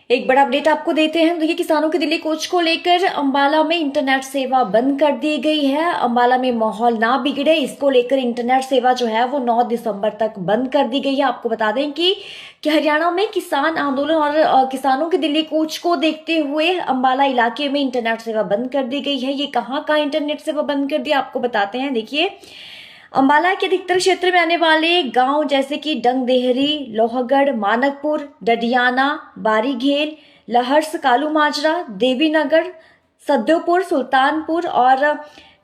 एक बड़ा अपडेट आपको देते हैं। देखिए, किसानों की दिल्ली कूच को लेकर अंबाला में इंटरनेट सेवा बंद कर दी गई है। अंबाला में माहौल ना बिगड़े, इसको लेकर इंटरनेट सेवा जो है वो 9 दिसंबर तक बंद कर दी गई है। आपको बता दें कि हरियाणा में किसान आंदोलन और किसानों की दिल्ली कूच को देखते हुए अंबाला इलाके में इंटरनेट सेवा बंद कर दी गई है। ये कहाँ इंटरनेट सेवा बंद कर दी आपको बताते हैं। देखिए, अंबाला के अधिकतर क्षेत्र में आने वाले गांव जैसे कि डंगदेहरी, लोहगढ़, मानकपुर, डडियाना, बारीघेल, लहर्स, कालू माजरा, देवीनगर, सद्योपुर, सुल्तानपुर और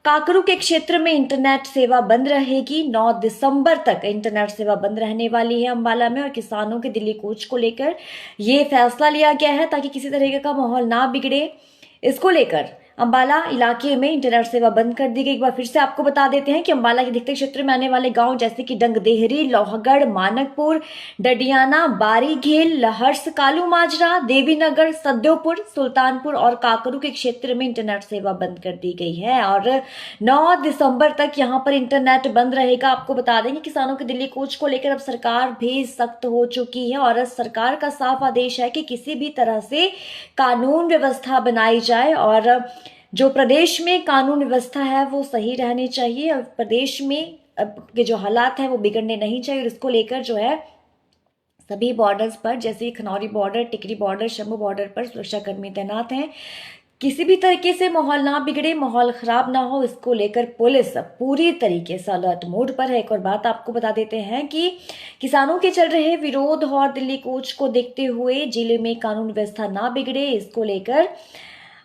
काकरू के क्षेत्र में इंटरनेट सेवा बंद रहेगी। 9 दिसंबर तक इंटरनेट सेवा बंद रहने वाली है अंबाला में। और किसानों के दिल्ली कूच को लेकर ये फैसला लिया गया है ताकि किसी तरीके का माहौल ना बिगड़े। इसको लेकर अंबाला इलाके में इंटरनेट सेवा बंद कर दी गई। एक बार फिर से आपको बता देते हैं कि अंबाला के अधिकतर क्षेत्र में आने वाले गांव जैसे कि डंगदेहरी, लोहगढ़, मानकपुर, डडियाना, बारीघेल, लहर्स, कालू माजरा, देवीनगर, सद्योपुर, सुल्तानपुर और काकरू के क्षेत्र में इंटरनेट सेवा बंद कर दी गई है और 9 दिसंबर तक यहां पर इंटरनेट बंद रहेगा। आपको बता देंगे किसानों की दिल्ली कूच को लेकर अब सरकार भी सख्त हो चुकी है और सरकार का साफ आदेश है कि किसी भी तरह से कानून व्यवस्था बनाई जाए और जो प्रदेश में कानून व्यवस्था है वो सही रहनी चाहिए और प्रदेश में के जो हालात हैं वो बिगड़ने नहीं चाहिए। और इसको लेकर जो है सभी बॉर्डर्स पर जैसे खनौरी बॉर्डर, टिकरी बॉर्डर, शंभू बॉर्डर पर सुरक्षा कर्मी तैनात हैं। किसी भी तरीके से माहौल ना बिगड़े, माहौल खराब ना हो, इसको लेकर पुलिस पूरी तरीके से अलर्ट मोड पर है। एक और बात आपको बता देते हैं कि किसानों के चल रहे विरोध और दिल्ली कूच को देखते हुए जिले में कानून व्यवस्था ना बिगड़े, इसको लेकर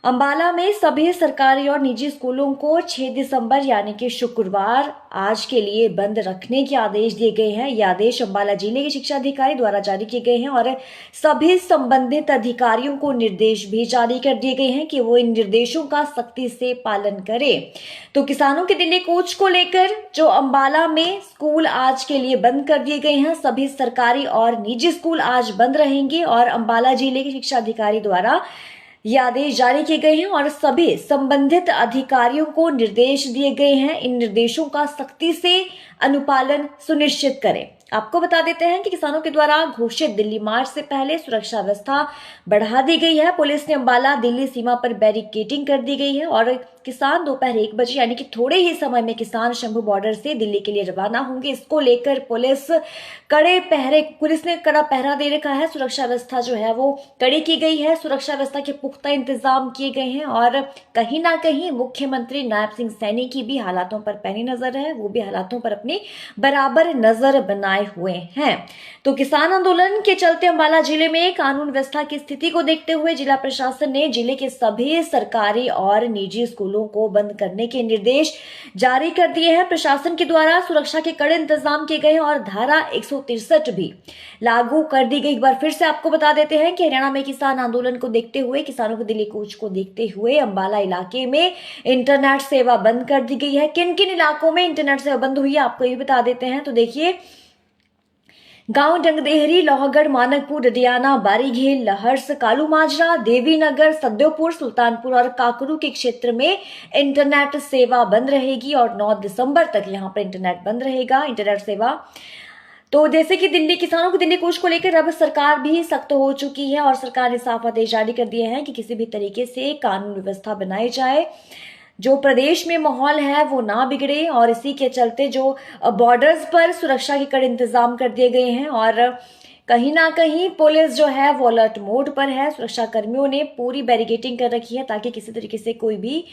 अंबाला में सभी सरकारी और निजी स्कूलों को 6 दिसंबर यानी कि शुक्रवार आज के लिए बंद रखने के आदेश दिए गए हैं। ये आदेश अंबाला जिले के शिक्षा अधिकारी द्वारा जारी किए गए हैं और सभी संबंधित अधिकारियों को निर्देश भी जारी कर दिए गए हैं कि वो इन निर्देशों का सख्ती से पालन करें। तो किसानों की दिल्ली कूच को लेकर जो अंबाला में स्कूल आज के लिए बंद कर दिए गए हैं, सभी सरकारी और निजी स्कूल आज बंद रहेंगे और अंबाला जिले के शिक्षा अधिकारी द्वारा ये आदेश जारी किए गए हैं और सभी संबंधित अधिकारियों को निर्देश दिए गए हैं। इन निर्देशों का सख्ती से अनुपालन सुनिश्चित करें। आपको बता देते हैं कि किसानों के द्वारा घोषित दिल्ली मार्च से पहले सुरक्षा व्यवस्था बढ़ा दी गई है। पुलिस ने अंबाला दिल्ली सीमा पर बैरिकेडिंग कर दी गई है और किसान दोपहर 1 बजे यानी कि थोड़े ही समय में किसान शंभू बॉर्डर से दिल्ली के लिए रवाना होंगे। इसको लेकर पुलिस ने कड़ा पहरा दे रखा है। सुरक्षा व्यवस्था जो है वो कड़ी की गई है। सुरक्षा व्यवस्था के पुख्ता इंतजाम किए गए हैं और कहीं ना कहीं मुख्यमंत्री नायब सिंह सैनी की भी हालातों पर पैनी नजर है। वो भी हालातों पर अपनी बराबर नजर बनाए हुए हैं। तो किसान आंदोलन के चलते अंबाला जिले में कानून व्यवस्था की स्थिति को देखते हुए जिला प्रशासन ने जिले के सभी सरकारी और निजी स्कूलों को बंद करने के निर्देश जारी कर दिए हैं। प्रशासन के द्वारा सुरक्षा के कड़े इंतजाम किए गए और धारा 163 भी लागू कर दी गई। एक बार फिर से आपको बता देते हैं कि हरियाणा में किसान आंदोलन को देखते हुए, किसानों की दिल्ली कूच को देखते हुए अंबाला इलाके में इंटरनेट सेवा बंद कर दी गई है। किन किन इलाकों में इंटरनेट सेवा बंद हुई है आपको ये बता देते हैं। तो देखिए, गांव डंगदेहरी, लोहगढ़, मानकपुर, डडियाना, बारीघेल, लहर्स, कालू माजरा, देवीनगर, सद्योपुर, सुल्तानपुर और काकरू के क्षेत्र में इंटरनेट सेवा बंद रहेगी और 9 दिसंबर तक यहां पर इंटरनेट बंद रहेगा, इंटरनेट सेवा। तो जैसे कि किसानों की दिल्ली कूच को लेकर अब सरकार भी सख्त हो चुकी है और सरकार ने साफ आदेश जारी कर दिए हैं कि किसी भी तरीके से कानून व्यवस्था बनाई जाए, जो प्रदेश में माहौल है वो ना बिगड़े और इसी के चलते जो बॉर्डर्स पर सुरक्षा के कड़े इंतजाम कर दिए गए हैं और कहीं ना कहीं पुलिस जो है वो अलर्ट मोड पर है। सुरक्षा कर्मियों ने पूरी बैरिकेडिंग कर रखी है ताकि किसी तरीके से कोई भी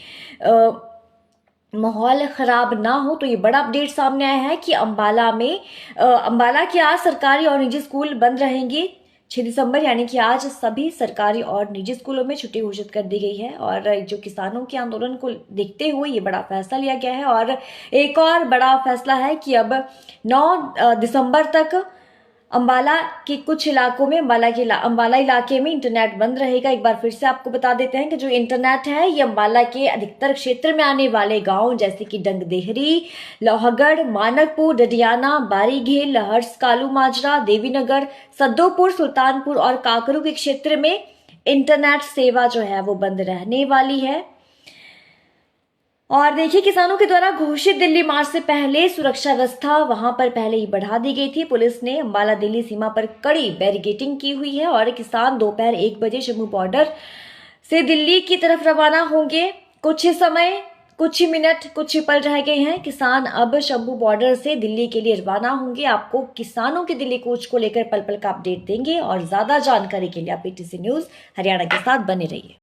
माहौल खराब ना हो। तो ये बड़ा अपडेट सामने आया है कि अंबाला के आज सरकारी और निजी स्कूल बंद रहेंगे। 6 दिसंबर यानी कि आज सभी सरकारी और निजी स्कूलों में छुट्टी घोषित कर दी गई है और जो किसानों के आंदोलन को देखते हुए ये बड़ा फैसला लिया गया है। और एक और बड़ा फैसला है कि अब 9 दिसंबर तक अंबाला के कुछ इलाकों में अंबाला इलाके में इंटरनेट बंद रहेगा। एक बार फिर से आपको बता देते हैं कि जो इंटरनेट है ये अंबाला के अधिकतर क्षेत्र में आने वाले गांव जैसे कि डंगदेहरी, लोहगढ़, मानकपुर, डडियाना, बारीघेल, लहर्स, कालू माजरा, देवीनगर, सद्योपुर, सुल्तानपुर और काकरू के क्षेत्र में इंटरनेट सेवा जो है वो बंद रहने वाली है। और देखिए, किसानों के द्वारा घोषित दिल्ली मार्च से पहले सुरक्षा व्यवस्था वहां पर पहले ही बढ़ा दी गई थी। पुलिस ने अंबाला दिल्ली सीमा पर कड़ी बैरिकेडिंग की हुई है और किसान दोपहर 1 बजे जम्मू बॉर्डर से दिल्ली की तरफ रवाना होंगे। कुछ ही समय, कुछ ही मिनट, कुछ ही पल रह गए हैं। किसान अब शंभू बॉर्डर से दिल्ली के लिए रवाना होंगे। आपको किसानों के दिल्ली कूच को लेकर पल पल का अपडेट देंगे और ज्यादा जानकारी के लिए आप PTC न्यूज हरियाणा के साथ बने रहिए।